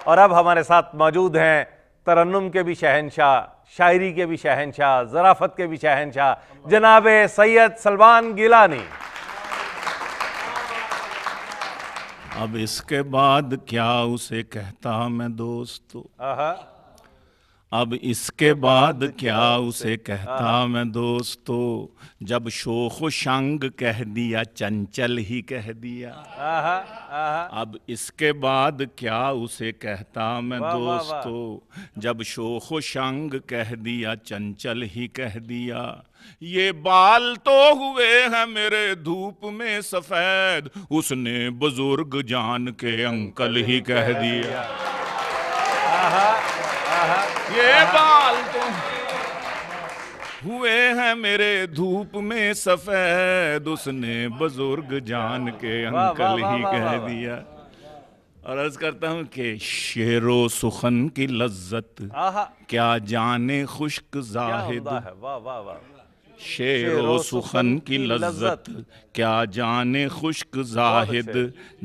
और अब हमारे साथ मौजूद हैं तरन्नुम के भी शहंशाह, शायरी के भी शहंशाह, ज़राफ़त के भी शहंशाह, जनाब सैयद सलमान गिलानी। अब इसके बाद क्या उसे कहता मैं दोस्तों, अब इसके बाद क्या उसे कहता मैं दोस्तों, जब शोख शंग कह दिया चंचल ही कह दिया। अब इसके बाद क्या उसे कहता मैं दोस्तों, जब शोख शंग कह दिया चंचल ही कह दिया। ये बाल तो हुए हैं मेरे धूप में सफेद, उसने बुजुर्ग जान के अंकल ही कह दिया। ये बाल तो हुए हैं मेरे धूप में सफेद, उसने बुजुर्ग जान के अंकल ही कह दिया। और अर्ज करता हूँ कि शेरो सुखन की लज्जत क्या जाने खुश्क जाहिद, शेरो सुखन की लज्जत क्या जाने खुश्क जाहिद,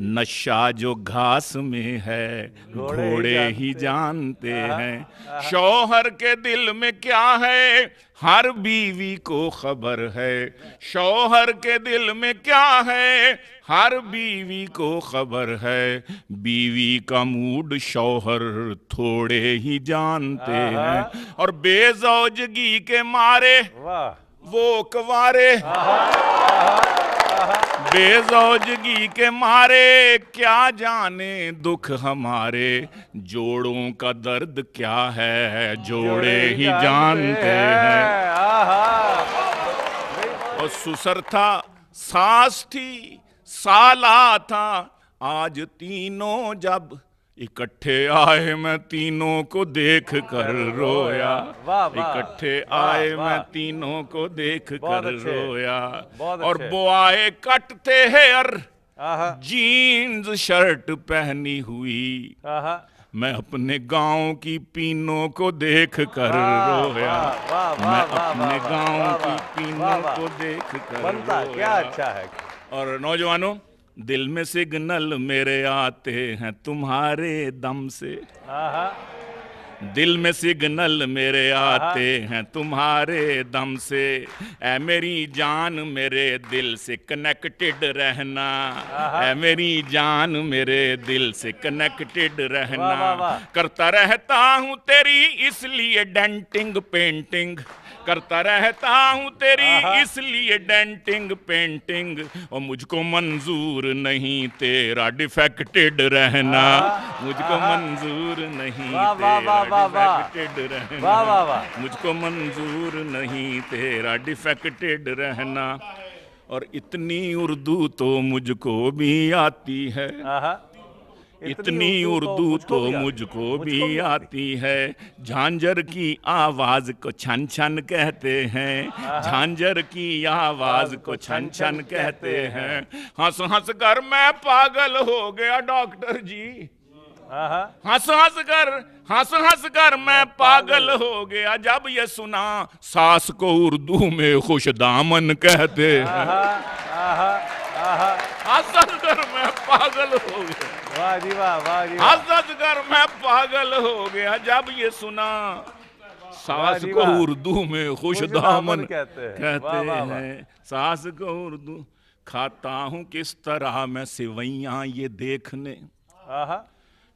नशा जो घास में है घोड़े ही जानते हैं। शौहर के दिल में क्या है हर बीवी को खबर है, शौहर के दिल में क्या है हर बीवी को खबर है। बीवी का मूड शौहर थोड़े ही जानते हैं, और बेजौजगी के मारे वो कवारे, बेजौजगी के मारे क्या जाने दुख हमारे। जोड़ों का दर्द क्या है जोड़े ही जानते हैं। और सुसर था सास थी साला था, आज तीनों जब इकट्ठे आए मैं तीनों को देख कर रोया। इकट्ठे आए मैं तीनों को देख कर रोया। और वो आए कटते हेयर जीन्स शर्ट पहनी हुई, मैं अपने गांव की पीनों को देख कर रोया। मैं अपने गांव की पीनों को देख कर रोया। क्या अच्छा है। और नौजवानों, दिल में सिग्नल मेरे आते हैं तुम्हारे दम से, दिल में सिग्नल मेरे आते हैं तुम्हारे दम से। ऐ मेरी जान मेरे दिल से कनेक्टेड रहना, ऐ मेरी जान मेरे दिल से कनेक्टेड रहना। करता रहता हूँ तेरी इसलिए डेंटिंग पेंटिंग, करता रहता हूँ तेरी इसलिए डेंटिंग पेंटिंग। और मुझको मंजूर नहीं तेरा डिफेक्टेड रहना, मुझको मंजूर नहीं तेरा डिफेक्टेड रहना, मुझको मंजूर नहीं तेरा डिफेक्टेड रहना। और इतनी उर्दू तो मुझको भी आती है, इतनी उर्दू तो मुझको भी आती है। झांझर की आवाज को छन छन कहते हैं, झांझर की आवाज को छन छन कहते हैं। हंस हंस कर मैं पागल हो गया डॉक्टर जी, हंस हंस कर मैं पागल हो गया जब ये सुना सास को उर्दू में खुश दामन कहते हैं। हंस हंस कर मैं पागल हो गया, वाह जी वाह, वाह जी। हंस कर मैं पागल हो गया जब ये सुना सास को उर्दू में खुश दामन कहते हैं। सास को उर्दू। खाता हूँ किस तरह मैं सिवैयाँ ये देखने,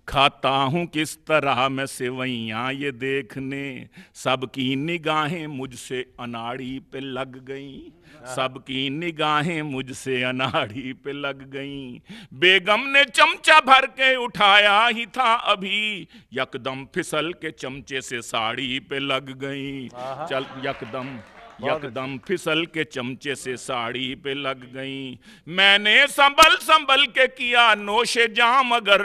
खाता हूँ किस तरह मैं सिवैयाँ ये देखने। सबकी निगाहें मुझसे अनाड़ी पे लग गईं, सबकी निगाहें मुझसे अनाड़ी पे लग गईं। बेगम ने चमचा भर के उठाया ही था अभी, यकदम फिसल के चमचे से साड़ी पे लग गईं। चल यकदम फिसल के चमचे से साड़ी पे लग गईं। मैंने संभल संभल के किया नोशे जाम, मगर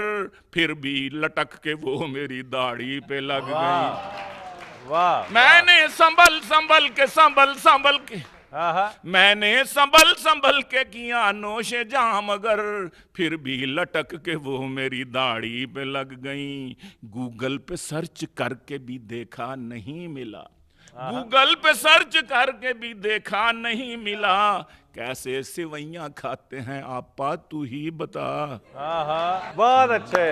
फिर भी लटक के वो मेरी दाढ़ी पे लग गई। मैंने संभल संभल के मैंने संभल के किया नोशे जाम, मगर फिर भी लटक के वो मेरी दाढ़ी पे लग गई। गूगल पे सर्च करके भी देखा नहीं मिला, गूगल पे सर्च करके भी देखा नहीं मिला। कैसे सिवैयाँ खाते हैं आपा तू ही बता। बहुत अच्छे।